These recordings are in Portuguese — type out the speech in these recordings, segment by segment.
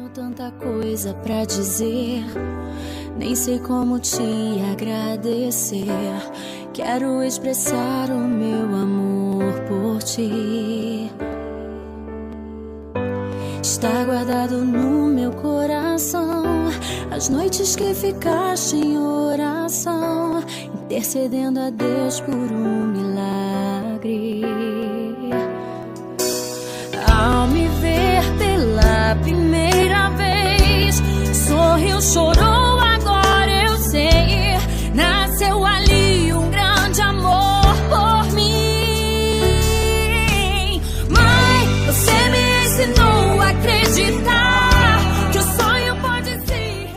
Tenho tanta coisa pra dizer, nem sei como te agradecer. Quero expressar o meu amor por ti. Está guardado no meu coração as noites que ficaste em oração, intercedendo a Deus por um milagre. Ao me ver pela primeira vez, sorriu, chorou, agora eu sei. Nasceu ali um grande amor por mim. Mãe, você me ensinou a acreditar que o sonho pode ser.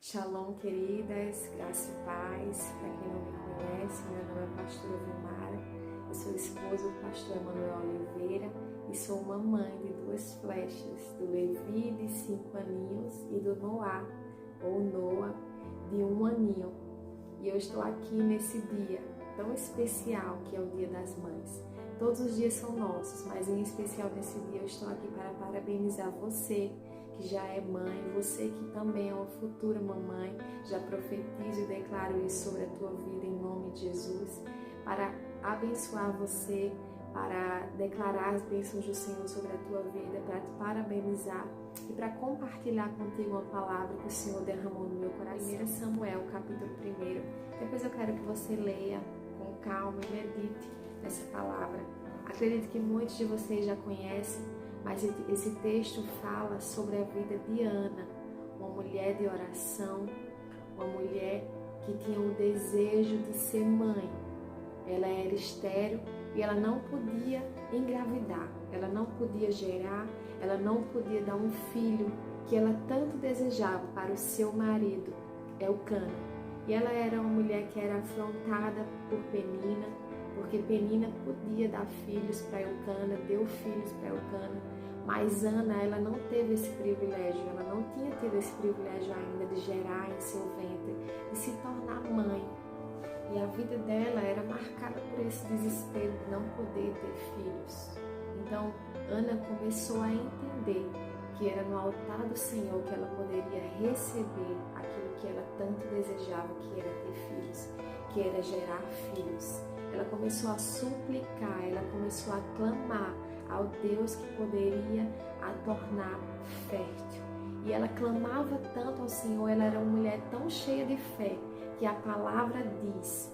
Shalom, queridas, graça e paz. Para quem não me conhece, meu nome é pastora Vilmara. Eu sou esposa do pastor Emanuel Oliveira e sou uma mãe de duas flechas, do Levi de 5 aninhos e do Noah, ou Noah, de 1 aninho. E eu estou aqui nesse dia tão especial que é o Dia das Mães. Todos os dias são nossos, mas em especial nesse dia eu estou aqui para parabenizar você que já é mãe, você que também é uma futura mamãe. Já profetizo e declaro isso sobre a tua vida em nome de Jesus, para abençoar você, para declarar as bênçãos do Senhor sobre a tua vida, para te parabenizar e para compartilhar contigo uma palavra que o Senhor derramou no meu coração. 1 Samuel, capítulo 1. Depois eu quero que você leia com calma e medite nessa palavra. Acredito que muitos de vocês já conhecem, mas esse texto fala sobre a vida de Ana, uma mulher de oração, uma mulher que tinha o desejo de ser mãe. Ela era estéril e ela não podia engravidar, ela não podia gerar, ela não podia dar um filho que ela tanto desejava para o seu marido, Elcana. E ela era uma mulher que era afrontada por Penina, porque Penina podia dar filhos para Elcana, deu filhos para Elcana, mas Ana, ela não teve esse privilégio, ela não tinha tido esse privilégio ainda de gerar em seu ventre, de se tornar mãe. E a vida dela era marcada por esse desespero de não poder ter filhos. Então, Ana começou a entender que era no altar do Senhor que ela poderia receber aquilo que ela tanto desejava, que era ter filhos, que era gerar filhos. Ela começou a suplicar, ela começou a clamar ao Deus que poderia a tornar fértil. E ela clamava tanto ao Senhor, ela era uma mulher tão cheia de fé, que a palavra diz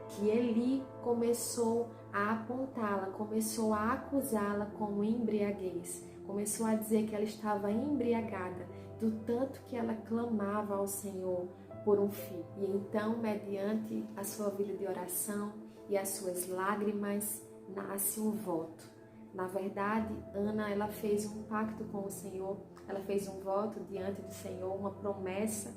que Eli começou a apontá-la, começou a acusá-la como embriaguez, começou a dizer que ela estava embriagada do tanto que ela clamava ao Senhor por um filho. E então, mediante a sua vida de oração e as suas lágrimas, nasce um voto. Na verdade, Ana, ela fez um pacto com o Senhor, ela fez um voto diante do Senhor, uma promessa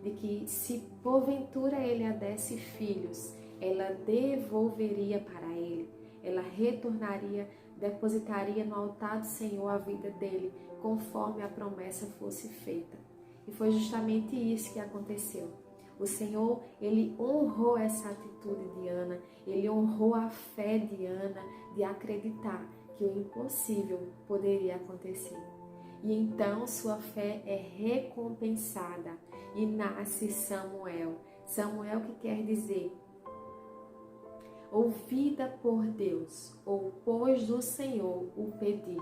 de que se porventura ele a desse filhos, ela devolveria para ele, ela retornaria, depositaria no altar do Senhor a vida dele, conforme a promessa fosse feita. E foi justamente isso que aconteceu. O Senhor, ele honrou essa atitude de Ana, ele honrou a fé de Ana de acreditar que o impossível poderia acontecer. E então sua fé é recompensada e nasce Samuel. Samuel que quer dizer ouvida por Deus, ou pois do Senhor o pedi.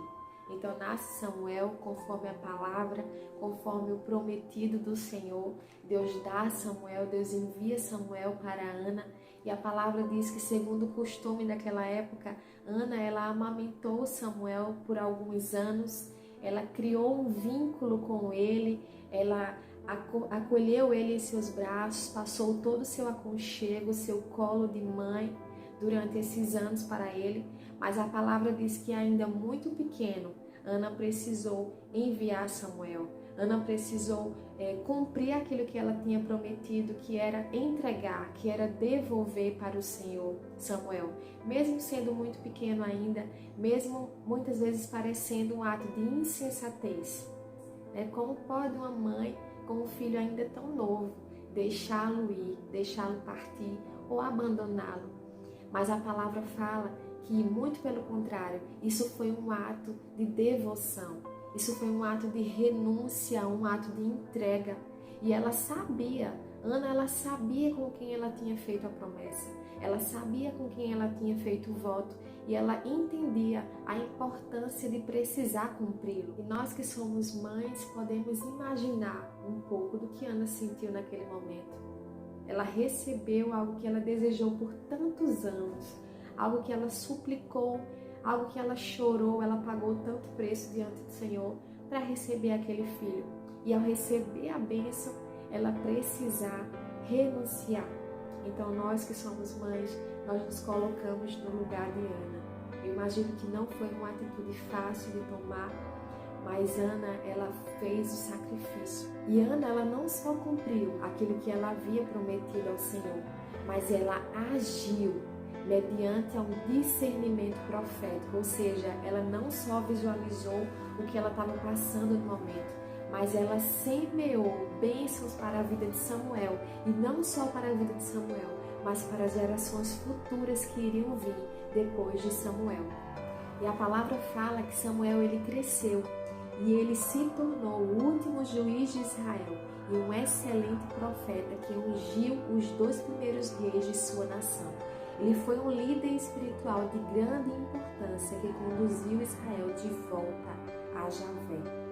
Então nasce Samuel conforme a palavra, conforme o prometido do Senhor. Deus dá Samuel, Deus envia Samuel para Ana. E a palavra diz que, segundo o costume daquela época, Ana, ela amamentou Samuel por alguns anos. Ela criou um vínculo com ele, ela acolheu ele em seus braços, passou todo o seu aconchego, seu colo de mãe durante esses anos para ele. Mas a palavra diz que ainda muito pequeno, Ana precisou enviar Samuel. Ana precisou cumprir aquilo que ela tinha prometido, que era entregar, que era devolver para o Senhor Samuel. Mesmo sendo muito pequeno ainda, mesmo muitas vezes parecendo um ato de insensatez. Como pode uma mãe com um filho ainda tão novo deixá-lo ir, deixá-lo partir ou abandoná-lo? Mas a palavra fala que, muito pelo contrário, isso foi um ato de devoção. Isso foi um ato de renúncia, um ato de entrega. E ela sabia, Ana, ela sabia com quem ela tinha feito a promessa. Ela sabia com quem ela tinha feito o voto. E ela entendia a importância de precisar cumpri-lo. E nós que somos mães podemos imaginar um pouco do que Ana sentiu naquele momento. Ela recebeu algo que ela desejou por tantos anos, algo que ela suplicou, algo que ela chorou, ela pagou tanto preço diante do Senhor para receber aquele filho. E ao receber a bênção, ela precisar renunciar. Então nós que somos mães, nós nos colocamos no lugar de Ana. Eu imagino que não foi uma atitude fácil de tomar, mas Ana, ela fez o sacrifício. E Ana, ela não só cumpriu aquilo que ela havia prometido ao Senhor, mas ela agiu mediante um discernimento profético, ou seja, ela não só visualizou o que ela estava passando no momento, mas ela semeou bênçãos para a vida de Samuel, e não só para a vida de Samuel, mas para as gerações futuras que iriam vir depois de Samuel. E a palavra fala que Samuel, ele cresceu e ele se tornou o último juiz de Israel e um excelente profeta que ungiu os 2 primeiros reis de sua nação. Ele foi um líder espiritual de grande importância que conduziu Israel de volta a Javé.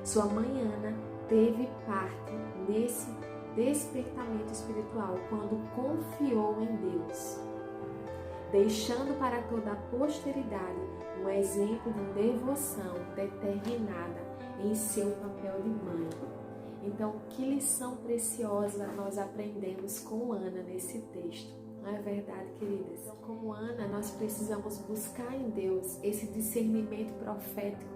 Sua mãe Ana teve parte nesse despertamento espiritual quando confiou em Deus, deixando para toda a posteridade um exemplo de devoção determinada em seu papel de mãe. Então, que lição preciosa nós aprendemos com Ana nesse texto. Não é verdade, queridas? Então, como Ana, nós precisamos buscar em Deus esse discernimento profético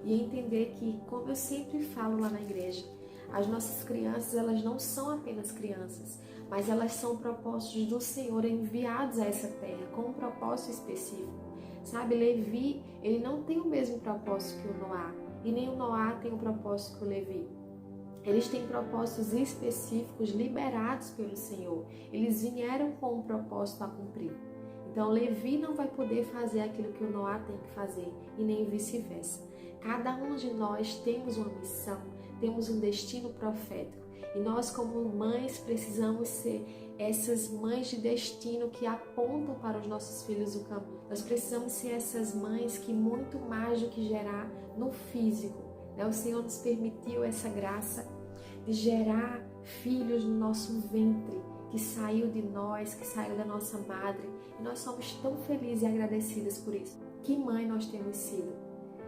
e entender que, como eu sempre falo lá na igreja, as nossas crianças, elas não são apenas crianças, mas elas são propósitos do Senhor enviados a essa terra com um propósito específico. Sabe, Levi, ele não tem o mesmo propósito que o Noá, e nem o Noá tem o propósito que o Levi. Eles têm propósitos específicos liberados pelo Senhor. Eles vieram com um propósito a cumprir. Então, Levi não vai poder fazer aquilo que o Noá tem que fazer, e nem vice-versa. Cada um de nós temos uma missão, temos um destino profético. E nós, como mães, precisamos ser essas mães de destino que apontam para os nossos filhos o caminho. Nós precisamos ser essas mães que, muito mais do que gerar no físico, né? O Senhor nos permitiu essa graça de gerar filhos no nosso ventre, que saiu de nós, que saiu da nossa madre. E nós somos tão felizes e agradecidas por isso. Que mãe nós temos sido?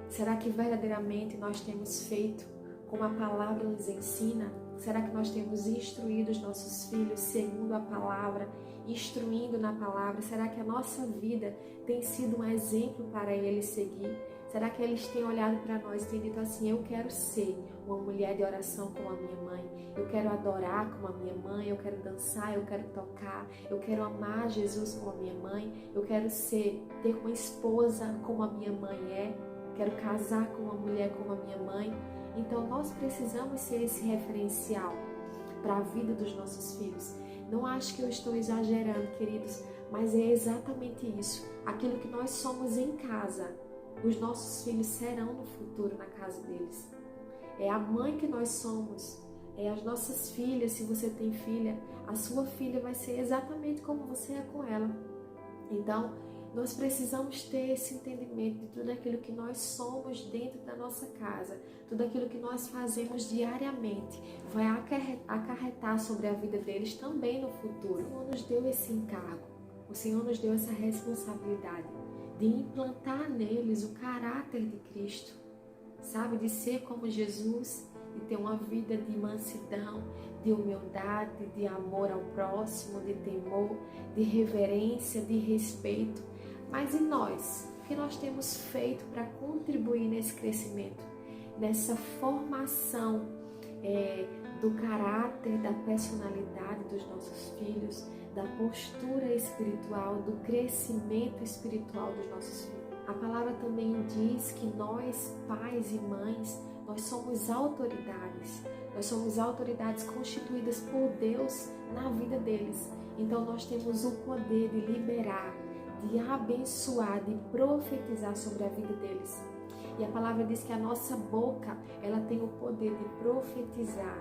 Será que verdadeiramente nós temos feito como a palavra nos ensina? Será que nós temos instruído os nossos filhos segundo a palavra, instruindo na palavra? Será que a nossa vida tem sido um exemplo para eles seguir? Será que eles têm olhado para nós e têm dito assim: eu quero ser uma mulher de oração como a minha mãe, eu quero adorar como a minha mãe, eu quero dançar, eu quero tocar, eu quero amar Jesus como a minha mãe, eu quero ter uma esposa como a minha mãe é, quero casar com uma mulher como a minha mãe? Então nós precisamos ser esse referencial para a vida dos nossos filhos. Não acho que eu estou exagerando, queridos, mas é exatamente isso. Aquilo que nós somos em casa, os nossos filhos serão no futuro na casa deles. É a mãe que nós somos, é as nossas filhas. Se você tem filha, a sua filha vai ser exatamente como você é com ela. Então, nós precisamos ter esse entendimento de tudo aquilo que nós somos dentro da nossa casa, tudo aquilo que nós fazemos diariamente vai acarretar sobre a vida deles também no futuro. O Senhor nos deu esse encargo, o Senhor nos deu essa responsabilidade de implantar neles o caráter de Cristo, sabe? De ser como Jesus, de ter uma vida de mansidão, de humildade, de amor ao próximo, de temor, de reverência, de respeito. Mas e nós? O que nós temos feito para contribuir nesse crescimento, nessa formação do caráter, da personalidade dos nossos filhos, da postura espiritual, do crescimento espiritual dos nossos filhos? A palavra também diz que nós, pais e mães, nós somos autoridades. Nós somos autoridades constituídas por Deus na vida deles. Então nós temos o poder de liberar, de abençoar, de profetizar sobre a vida deles. E a palavra diz que a nossa boca, ela tem o poder de profetizar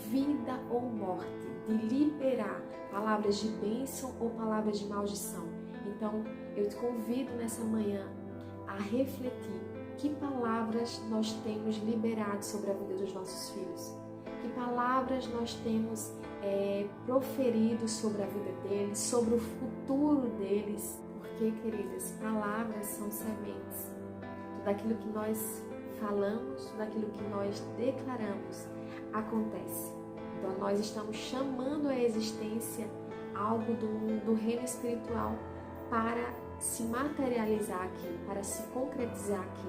vida ou morte, de liberar palavras de bênção ou palavras de maldição. Então, eu te convido nessa manhã a refletir que palavras nós temos liberado sobre a vida dos nossos filhos, que palavras nós temos proferido sobre a vida deles, sobre o futuro deles. Porque, queridas, palavras são sementes. Tudo aquilo que nós falamos, tudo aquilo que nós declaramos, acontece. Então, nós estamos chamando à existência algo do reino espiritual para se materializar aqui, para se concretizar aqui.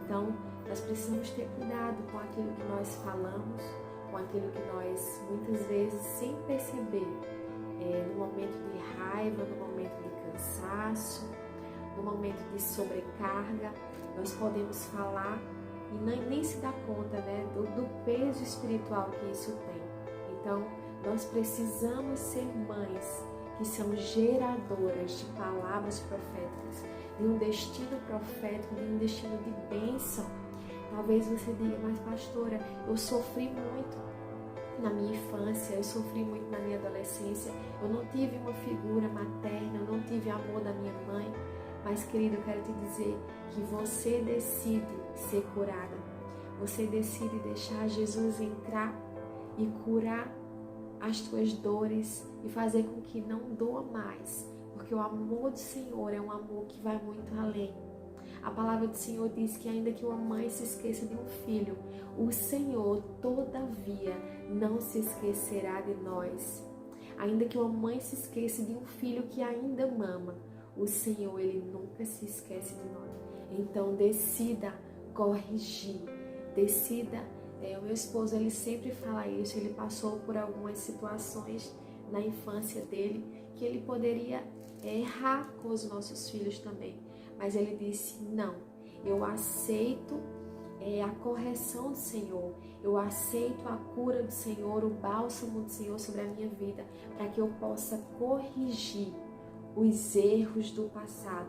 Então, nós precisamos ter cuidado com aquilo que nós falamos, com aquilo que nós, muitas vezes, sem perceber, no momento de raiva, no momento de cansaço, no momento de sobrecarga, nós podemos falar e nem se dá conta, né, do peso espiritual que isso tem. Então, nós precisamos ser mães que são geradoras de palavras proféticas, de um destino profético, de um destino de bênção. Talvez você diga, mas pastora, eu sofri muito na minha infância, eu sofri muito na minha adolescência, eu não tive uma figura materna, eu não tive amor da minha mãe. Mas, querido, eu quero te dizer que você decide ser curada. Você decide deixar Jesus entrar e curar as tuas dores e fazer com que não doa mais. Porque o amor do Senhor é um amor que vai muito além. A palavra do Senhor diz que ainda que uma mãe se esqueça de um filho, o Senhor, todavia, não se esquecerá de nós. Ainda que uma mãe se esqueça de um filho que ainda mama, o Senhor, Ele nunca se esquece de nós. Então, decida corrigir. Decida. O meu esposo, ele sempre fala isso. Ele passou por algumas situações na infância dele que ele poderia errar com os nossos filhos também. Mas ele disse, não, eu aceito a correção do Senhor. Eu aceito a cura do Senhor, o bálsamo do Senhor sobre a minha vida, para que eu possa corrigir os erros do passado,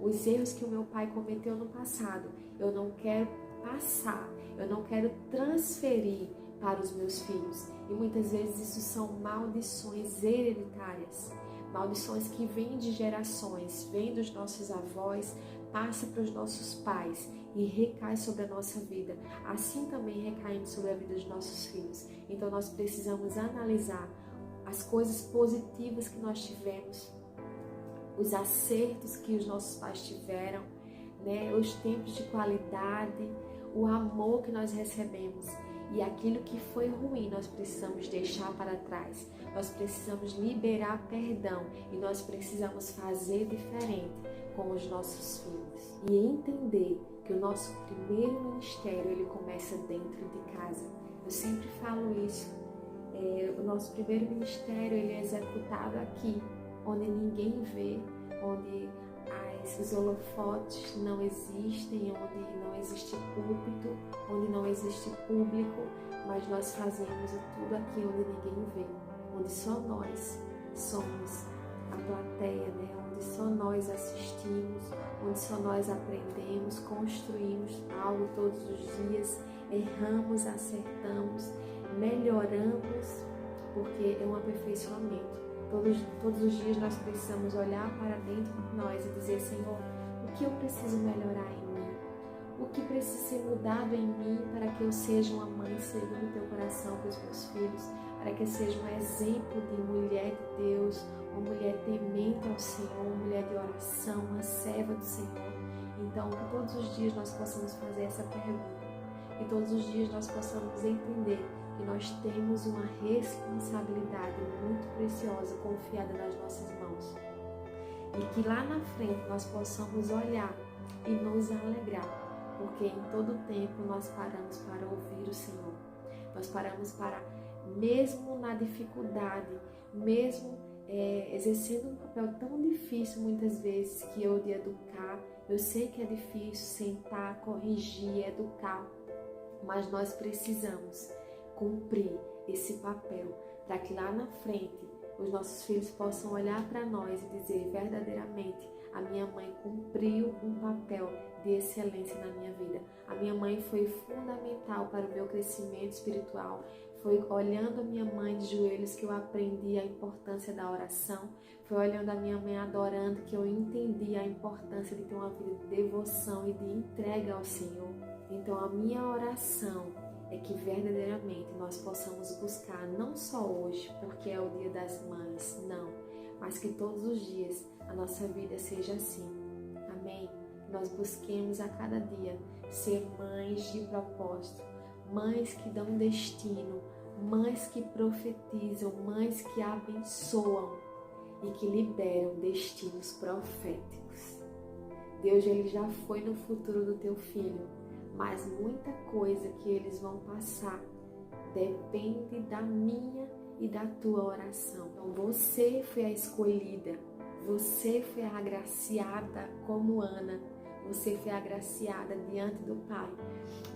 os erros que o meu pai cometeu no passado. Eu não quero passar, eu não quero transferir para os meus filhos. E muitas vezes isso são maldições hereditárias, maldições que vêm de gerações, vêm dos nossos avós, passa para os nossos pais e recai sobre a nossa vida. Assim também recaindo sobre a vida dos nossos filhos. Então nós precisamos analisar as coisas positivas que nós tivemos, os acertos que os nossos pais tiveram, né? Os tempos de qualidade, o amor que nós recebemos. E aquilo que foi ruim, nós precisamos deixar para trás. Nós precisamos liberar perdão e nós precisamos fazer diferente com os nossos filhos. E entender que o nosso primeiro ministério, ele começa dentro de casa. Eu sempre falo isso. O nosso primeiro ministério, ele é executado aqui, onde ninguém vê, onde os holofotes não existem, onde não existe púlpito, onde não existe público, mas nós fazemos tudo aqui onde ninguém vê, onde só nós somos a plateia, né? Onde só nós assistimos, onde só nós aprendemos, construímos algo todos os dias, erramos, acertamos, melhoramos, porque é um aperfeiçoamento. Todos os dias nós precisamos olhar para dentro de nós e dizer, Senhor, o que eu preciso melhorar em mim? O que precisa ser mudado em mim para que eu seja uma mãe segundo o teu coração para os meus filhos, para que eu seja um exemplo de mulher de Deus, uma mulher temente ao Senhor, uma mulher de oração, uma serva do Senhor. Então, que todos os dias nós possamos fazer essa pergunta e todos os dias nós possamos entender que nós temos uma responsabilidade muito preciosa confiada nas nossas mãos. E que lá na frente nós possamos olhar e nos alegrar, porque em todo tempo nós paramos para ouvir o Senhor. Nós paramos para, mesmo na dificuldade, mesmo exercendo um papel tão difícil muitas vezes que eu de educar, eu sei que é difícil sentar, corrigir, educar, mas nós precisamos cumprir esse papel para que lá na frente os nossos filhos possam olhar para nós e dizer verdadeiramente A minha mãe cumpriu um papel de excelência na minha vida. A minha mãe foi fundamental para o meu crescimento espiritual. Foi olhando a minha mãe de joelhos que eu aprendi a importância da oração. Foi olhando a minha mãe adorando que eu entendi a importância de ter uma vida de devoção e de entrega ao Senhor. Então a minha oração é que verdadeiramente nós possamos buscar, não só hoje, porque é o Dia das Mães, não, mas que todos os dias a nossa vida seja assim. Amém? Nós busquemos a cada dia ser mães de propósito, mães que dão destino, mães que profetizam, mães que abençoam e que liberam destinos proféticos. Deus, Ele já foi no futuro do teu filho, mas muita coisa que eles vão passar depende da minha e da tua oração. Então você foi a escolhida, você foi a agraciada como Ana, você foi agraciada diante do Pai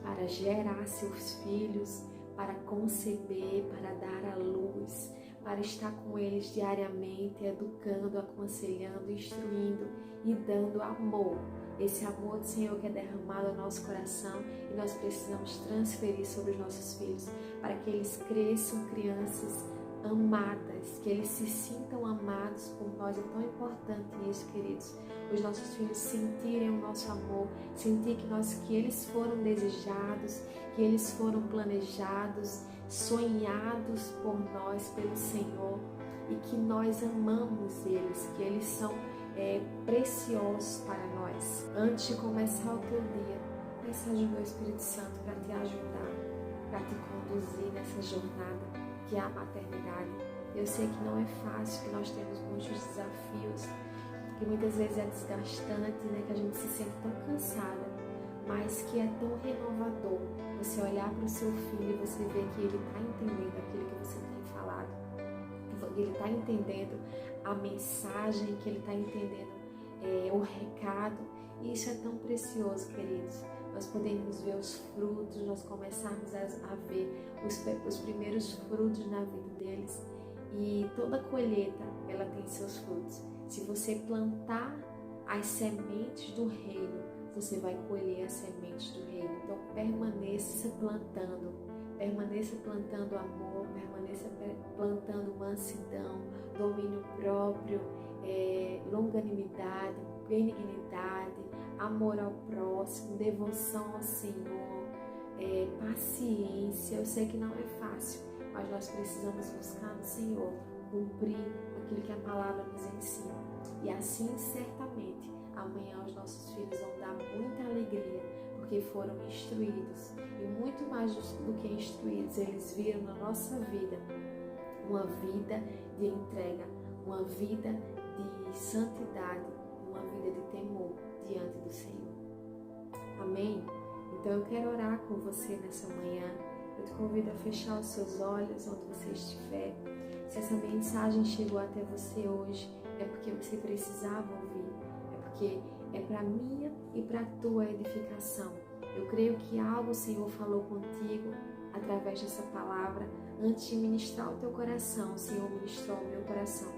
para gerar seus filhos, para conceber, para dar à luz, para estar com eles diariamente, educando, aconselhando, instruindo e dando amor. Esse amor do Senhor que é derramado no nosso coração e nós precisamos transferir sobre os nossos filhos para que eles cresçam crianças amadas, que eles se sintam amados por nós. É tão importante isso, queridos. Os nossos filhos sentirem o nosso amor, sentir que eles foram desejados, que eles foram planejados, sonhados por nós, pelo Senhor, e que nós amamos eles, que eles são preciosos para nós. Antes de começar o teu dia, peça ajuda ao Espírito Santo para te ajudar, para te conduzir nessa jornada que é a maternidade. Eu sei que não é fácil, que nós temos muitos desafios, que muitas vezes é desgastante, né? Que a gente se sente tão cansada, mas que é tão renovador você olhar para o seu filho e você ver que ele está entendendo aquilo que você tem falado, que ele está entendendo a mensagem, que ele está entendendo o recado. E isso é tão precioso, queridos. Nós podemos ver os frutos, nós começarmos a ver os primeiros frutos na vida deles. E toda colheita, ela tem seus frutos. Se você plantar as sementes do reino, você vai colher as sementes do reino. Então permaneça plantando amor, permaneça plantando mansidão, domínio próprio, longanimidade, benignidade, amor ao próximo, devoção ao Senhor, paciência. Eu sei que não é fácil, mas nós precisamos buscar no Senhor cumprir aquilo que a palavra nos ensina. E assim, certamente, amanhã os nossos filhos vão dar muita alegria, porque foram instruídos. E muito mais do que instruídos, eles viram na nossa vida uma vida de entrega, uma vida de santidade, uma vida de temor diante do Senhor. Amém? Então eu quero orar com você nessa manhã. Eu te convido a fechar os seus olhos onde você estiver. Se essa mensagem chegou até você hoje, é porque você precisava ouvir, é porque é para minha e para a tua edificação. Eu creio que algo o Senhor falou contigo através dessa palavra. Antes de ministrar o teu coração, o Senhor ministrou o meu coração.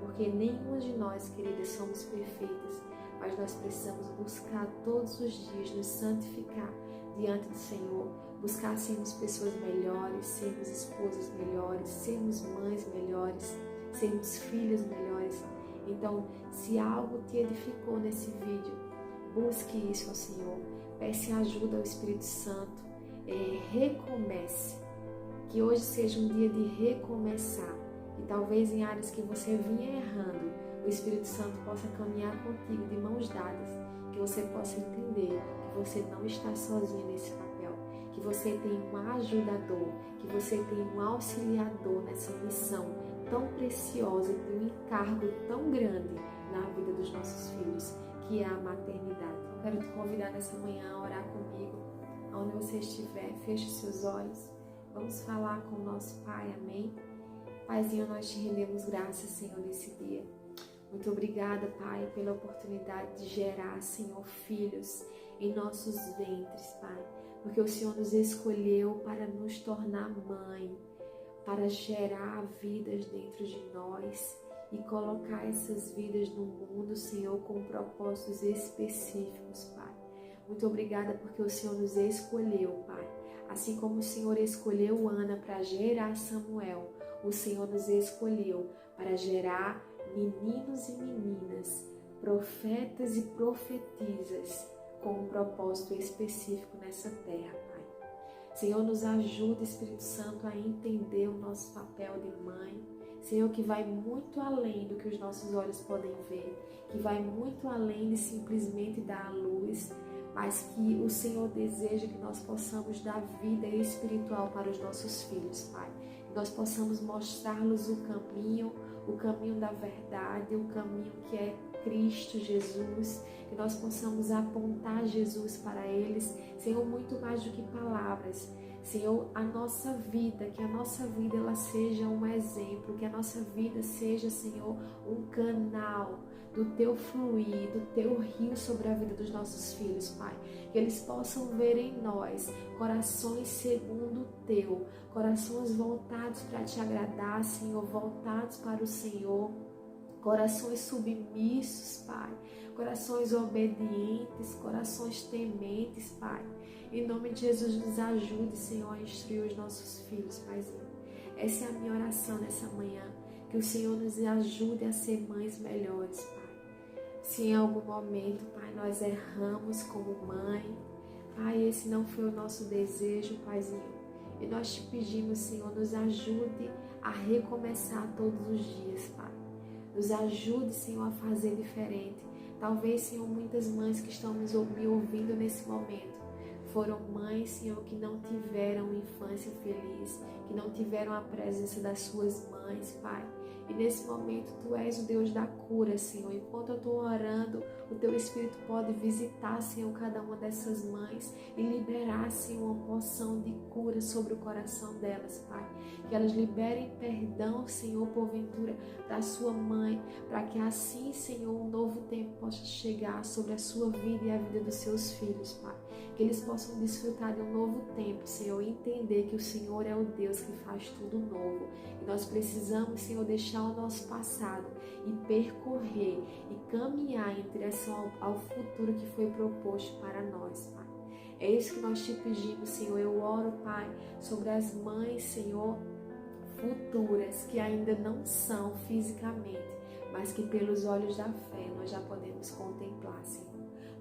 Porque nenhuma de nós, queridas, somos perfeitas, mas nós precisamos buscar todos os dias nos santificar diante do Senhor, buscar sermos pessoas melhores, sermos esposas melhores, sermos mães melhores, sermos filhas melhores. Então, se algo te edificou nesse vídeo, busque isso ao Senhor, peça ajuda ao Espírito Santo, recomece, que hoje seja um dia de recomeçar, e talvez em áreas que você vinha errando, o Espírito Santo possa caminhar contigo de mãos dadas, que você possa entender que você não está sozinho nesse papel, que você tem um ajudador, que você tem um auxiliador nessa missão tão preciosa, de um encargo tão grande na vida dos nossos filhos, que é a maternidade. Eu quero te convidar nessa manhã a orar comigo, onde você estiver, feche seus olhos, vamos falar com o nosso Pai, amém? Paizinho, nós te rendemos graças, Senhor, nesse dia. Muito obrigada, Pai, pela oportunidade de gerar, Senhor, filhos em nossos ventres, Pai, porque o Senhor nos escolheu para nos tornar mãe, para gerar vidas dentro de nós e colocar essas vidas no mundo, Senhor, com propósitos específicos, Pai. Muito obrigada porque o Senhor nos escolheu, Pai. Assim como o Senhor escolheu Ana para gerar Samuel, o Senhor nos escolheu para gerar meninos e meninas, profetas e profetisas, com um propósito específico nessa terra, Pai. Senhor, nos ajuda, Espírito Santo, a entender o nosso papel de mãe. Senhor, que vai muito além do que os nossos olhos podem ver, que vai muito além de simplesmente dar a luz, mas que o Senhor deseja que nós possamos dar vida espiritual para os nossos filhos, Pai. Que nós possamos mostrar-lhes o caminho da verdade, o caminho que é Cristo Jesus, que nós possamos apontar Jesus para eles, Senhor, muito mais do que palavras. Senhor, a nossa vida, que a nossa vida ela seja um exemplo, que a nossa vida seja, Senhor, um canal do Teu fluir, do Teu rio sobre a vida dos nossos filhos, Pai. Que eles possam ver em nós corações segundo o Teu, corações voltados para Te agradar, Senhor, voltados para o Senhor, corações submissos, Pai, corações obedientes, corações tementes, Pai. Em nome de Jesus, nos ajude, Senhor, a instruir os nossos filhos, Paizinho. Essa é a minha oração nessa manhã, que o Senhor nos ajude a ser mães melhores, Pai. Se em algum momento, Pai, nós erramos como mãe, Pai, esse não foi o nosso desejo, Paizinho. E nós te pedimos, Senhor, nos ajude a recomeçar todos os dias, Pai. Nos ajude, Senhor, a fazer diferente. Talvez, Senhor, muitas mães que estão me ouvindo nesse momento foram mães, Senhor, que não tiveram infância feliz, que não tiveram a presença das suas mães, Pai. E nesse momento, Tu és o Deus da cura, Senhor. Enquanto eu estou orando, o Teu Espírito pode visitar, Senhor, cada uma dessas mães e liberar, Senhor, uma porção de cura sobre o coração delas, Pai. Que elas liberem perdão, Senhor, porventura, da sua mãe, para que assim, Senhor, um novo tempo possa chegar sobre a sua vida e a vida dos seus filhos, Pai. Que eles possam desfrutar de um novo tempo, Senhor, e entender que o Senhor é o Deus que faz tudo novo. E nós precisamos, Senhor, deixar o nosso passado e percorrer e caminhar em direção ao futuro que foi proposto para nós, Pai. É isso que nós te pedimos, Senhor. Eu oro, Pai, sobre as mães, Senhor, futuras, que ainda não são fisicamente, mas que pelos olhos da fé nós já podemos contemplar, Senhor.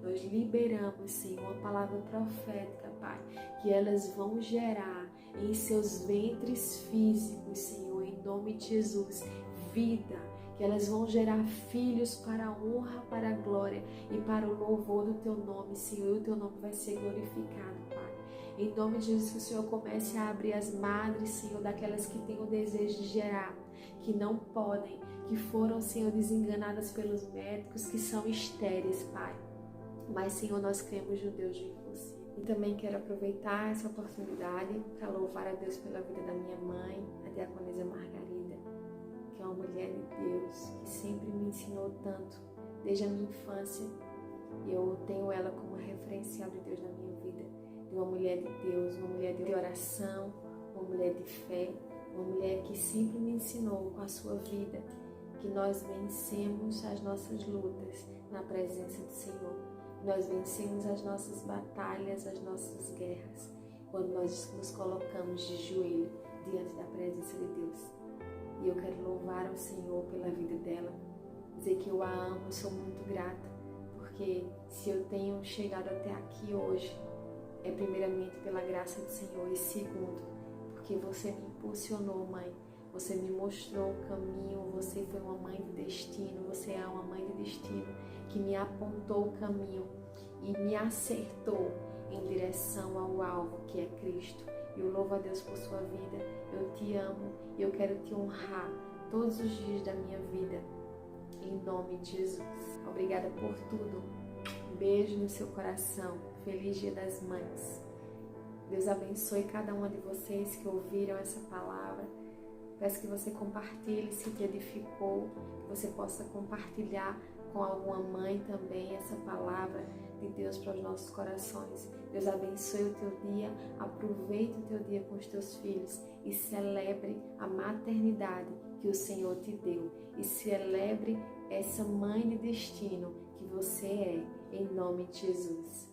Nós liberamos, Senhor, uma palavra profética, Pai, que elas vão gerar em seus ventres físicos, Senhor, em nome de Jesus, vida, que elas vão gerar filhos para a honra, para a glória e para o louvor do Teu nome, Senhor, e o Teu nome vai ser glorificado, Pai. Em nome de Jesus, que o Senhor comece a abrir as madres, Senhor, daquelas que têm o desejo de gerar, que não podem, que foram, Senhor, desenganadas pelos médicos, que são estéreis, Pai. Mas, Senhor, nós cremos no Deus do impossível. E também quero aproveitar essa oportunidade para louvar a Deus pela vida da minha mãe, a diaconisa Margarida, que é uma mulher de Deus, que sempre me ensinou tanto, desde a minha infância. E eu tenho ela como referencial de Deus na minha vida, de uma mulher de Deus, uma mulher de oração, uma mulher de fé, uma mulher que sempre me ensinou com a sua vida que nós vencemos as nossas lutas na presença do Senhor. Nós vencemos as nossas batalhas, as nossas guerras, quando nós nos colocamos de joelho diante da presença de Deus. E eu quero louvar ao Senhor pela vida dela, dizer que eu a amo e sou muito grata, porque se eu tenho chegado até aqui hoje, é primeiramente pela graça do Senhor e segundo, porque você me impulsionou, mãe. Você me mostrou o caminho, você foi uma mãe de destino, você é uma mãe de destino que me apontou o caminho e me acertou em direção ao alvo que é Cristo. Eu louvo a Deus por sua vida, eu te amo e eu quero te honrar todos os dias da minha vida, em nome de Jesus. Obrigada por tudo, um beijo no seu coração, feliz Dia das Mães. Deus abençoe cada uma de vocês que ouviram essa palavra. Peço que você compartilhe se te edificou, que você possa compartilhar com alguma mãe também essa palavra, de Deus para os nossos corações. Deus abençoe o teu dia, aproveite o teu dia com os teus filhos e celebre a maternidade que o Senhor te deu. E celebre essa mãe de destino que você é, em nome de Jesus.